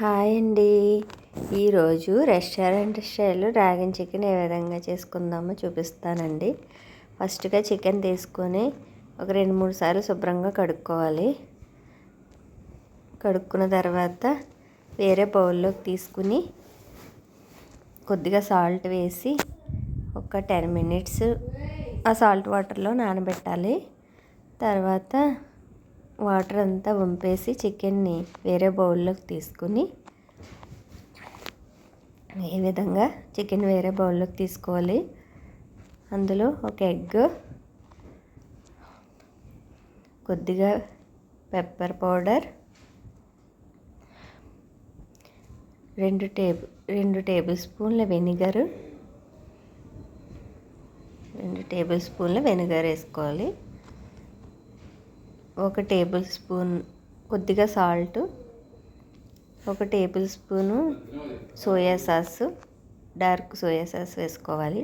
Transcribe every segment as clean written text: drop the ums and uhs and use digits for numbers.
Hi అండి. ఈరోజు restaurant style dragon chicken ఏ విధంగా చేసుకుందామో చూపిస్తానండి. ఫస్ట్గా చికెన్ తీసుకొని ఒక 2-3 సార్లు శుభ్రంగా కడుక్కోవాలి. కడుక్కున్న తర్వాత వేరే బౌల్లోకి తీసుకుని కొద్దిగా సాల్ట్ వేసి ఒక 10 మినిట్స్ ఆ సాల్ట్ వాటర్లో నానబెట్టాలి. తర్వాత వాటర్ అంతా వంపేసి చికెన్ని వేరే బౌల్లోకి తీసుకుని ఈ విధంగా చికెన్ వేరే బౌల్లోకి తీసుకోవాలి. అందులో ఒక ఎగ్, కొద్దిగా పెప్పర్ పౌడర్, 2 టేబుల్ స్పూన్ల వెనిగర్, 2 టేబుల్ స్పూన్ల వెనిగర్ వేసుకోవాలి. 1 టేబుల్ స్పూన్ కొద్దిగా salt, 1 table spoon soya sauce, dark soya sauce వేసుకోవాలి.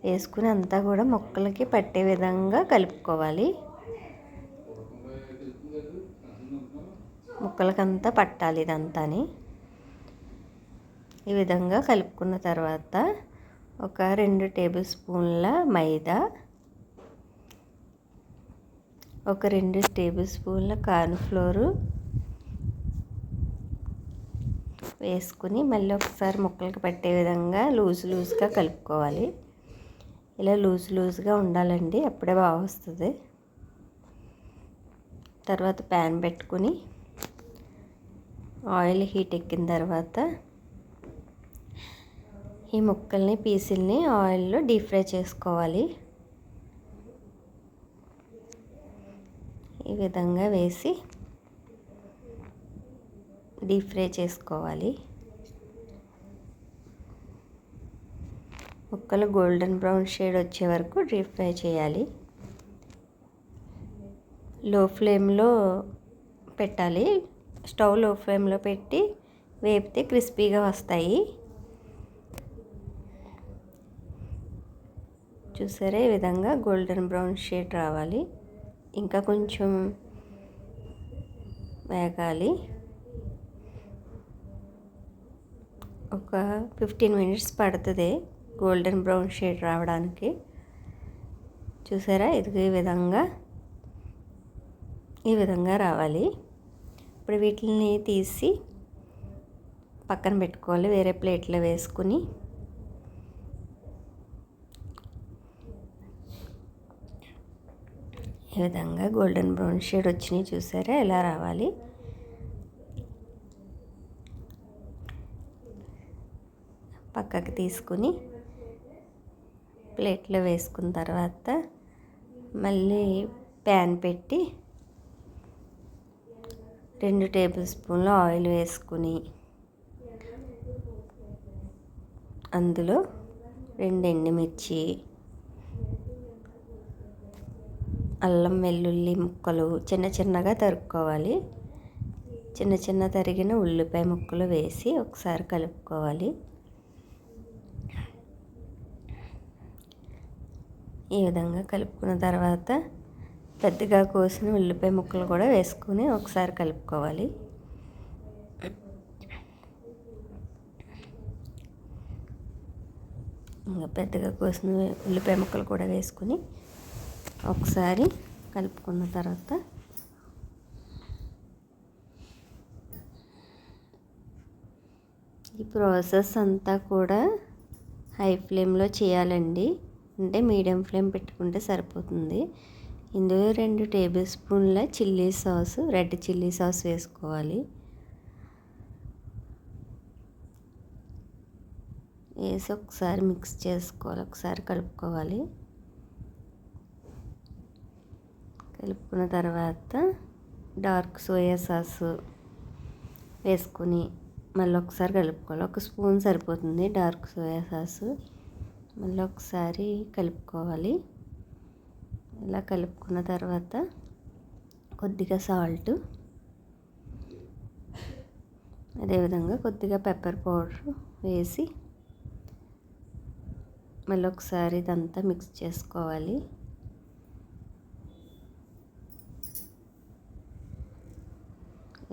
వేసుకుని అంతా కూడా ముక్కలకి పట్టే విధంగా కలుపుకోవాలి. ముక్కలకంతా పట్టాలి ఇదంతాని. ఈ విధంగా కలుపుకున్న తర్వాత ఒక 2 టేబుల్ స్పూన్ల మైదా, ఒక 2 టేబుల్ స్పూన్ల కార్న్ఫ్లోరు వేసుకుని మళ్ళీ ఒకసారి ముక్కలకి పట్టే విధంగా లూజ్గా కలుపుకోవాలి. ఇలా లూజ్గా ఉండాలండి, అప్పుడే బాగా వస్తుంది. తర్వాత ప్యాన్ పెట్టుకుని ఆయిల్ హీట్ ఎక్కిన తర్వాత ఈ ముక్కల్ని పీసుల్ని ఆయిల్లో డీప్ ఫ్రై చేసుకోవాలి. ఈ విధంగా వేసి డీప్ ఫ్రై చేసుకోవాలి. ముక్కలు గోల్డెన్ బ్రౌన్ షేడ్ వచ్చే వరకు డీప్ ఫ్రై చేయాలి. లో ఫ్లేమ్లో పెట్టాలి. స్టవ్ లో ఫ్లేమ్లో పెట్టి వేపితే క్రిస్పీగా వస్తాయి. చూసారా, ఈ విధంగా గోల్డెన్ బ్రౌన్ షేడ్ రావాలి. ఇంకా కొంచెం వేగాలి. ఒక 15 మినిట్స్ పడుతుంది గోల్డెన్ బ్రౌన్ షేడ్ రావడానికి. చూసారా, ఇది ఈ విధంగా రావాలి. ఇప్పుడు వీటిని తీసి పక్కన పెట్టుకోవాలి. వేరే ప్లేట్లో వేసుకుని ఈ విధంగా గోల్డెన్ బ్రౌన్ షేడ్ వచ్చినాయి. చూసారా, ఎలా రావాలి. పక్కకి తీసుకుని ప్లేట్లో వేసుకున్న తర్వాత మళ్ళీ ప్యాన్ పెట్టి 2 టేబుల్ స్పూన్ల ఆయిల్ వేసుకుని అందులో 2 ఎండుమిర్చి, అల్లం వెల్లుల్లి ముక్కలు చిన్నగా తరుక్కోవాలి. చిన్న తరిగిన ఉల్లిపాయ ముక్కలు వేసి ఒకసారి కలుపుకోవాలి. ఈ విధంగా కలుపుకున్న తర్వాత పెద్దగా కోసిన ఉల్లిపాయ ముక్కలు కూడా వేసుకుని ఒకసారి కలుపుకోవాలి. ఇంకా పెద్దగా కోసిన ఉల్లిపాయ ముక్కలు కూడా వేసుకుని ఒకసారి కలుపుకున్న తర్వాత ఈ ప్రాసెస్ అంతా కూడా హై ఫ్లేమ్లో చేయాలండి. అంటే మీడియం ఫ్లేమ్ పెట్టుకుంటే సరిపోతుంది. ఇందులో 2 టేబుల్ స్పూన్ల chilli sauce, red chilli sauce వేసుకోవాలి. వేసి ఒకసారి మిక్స్ చేసుకోవాలి. ఒకసారి కలుపుకోవాలి. కలుపుకున్న తర్వాత డార్క్ సోయా సాస్ వేసుకుని మళ్ళీ ఒకసారి కలుపుకోవాలి. 1 స్పూన్ సరిపోతుంది డార్క్ సోయా సాస్. మళ్ళీ ఒకసారి కలుపుకోవాలి. ఇలా కలుపుకున్న తర్వాత కొద్దిగా సాల్ట్, అదేవిధంగా కొద్దిగా పెప్పర్ పౌడర్ వేసి మళ్ళీ ఒకసారి ఇదంతా మిక్స్ చేసుకోవాలి.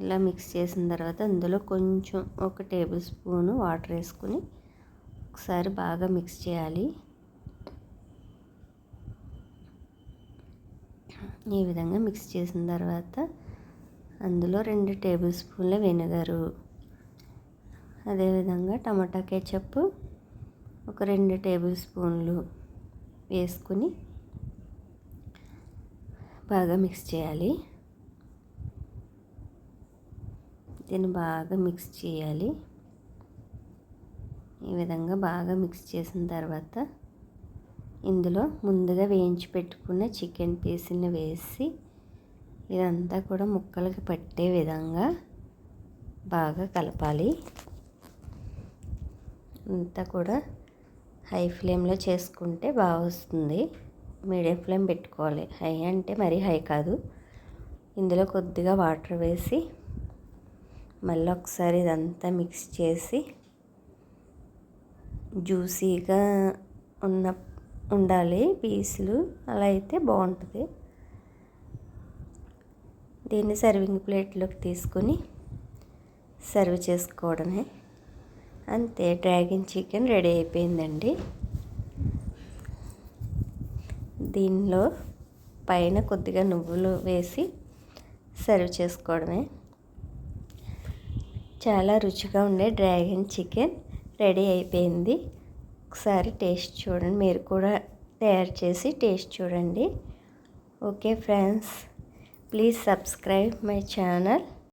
ఇలా మిక్స్ చేసిన తర్వాత అందులో కొంచెం 1 టేబుల్ స్పూను వాటర్ వేసుకుని ఒకసారి బాగా మిక్స్ చేయాలి. ఈ విధంగా మిక్స్ చేసిన తర్వాత అందులో 2 టేబుల్ స్పూన్ల వెనిగరు, అదేవిధంగా టమాటా కెచప్ ఒక 2 టేబుల్ స్పూన్లు వేసుకుని బాగా మిక్స్ చేయాలి. దీన్ని బాగా మిక్స్ చేయాలి. ఈ విధంగా బాగా మిక్స్ చేసిన తర్వాత ఇందులో ముందుగా వేయించి పెట్టుకున్న చికెన్ పీస్ని వేసి ఇదంతా కూడా ముక్కలకి పట్టే విధంగా బాగా కలపాలి. అంతా కూడా హై ఫ్లేమ్లో చేసుకుంటే బాగా వస్తుంది. మీడియం ఫ్లేమ్ పెట్టుకోవాలి. హై అంటే మరీ హై కాదు. ఇందులో కొద్దిగా వాటర్ వేసి మళ్ళీ ఒకసారి ఇదంతా మిక్స్ చేసి జ్యూసీగా ఉండాలి పీసులు, అలా అయితే బాగుంటుంది. దీన్ని సర్వింగ్ ప్లేట్లోకి తీసుకొని సర్వ్ చేసుకోవడమే. అంతే, డ్రాగన్ చికెన్ రెడీ అయిపోయిందండి. దీనిలో పైన కొద్దిగా నువ్వులు వేసి సర్వ్ చేసుకోవడమే. చాలా రుచిగా ఉండే డ్రాగన్ చికెన్ రెడీ అయిపోయింది. ఒకసారి టేస్ట్ చూడండి, మీరు కూడా తయారు చేసి టేస్ట్ చూడండి. Okay friends, please subscribe my channel.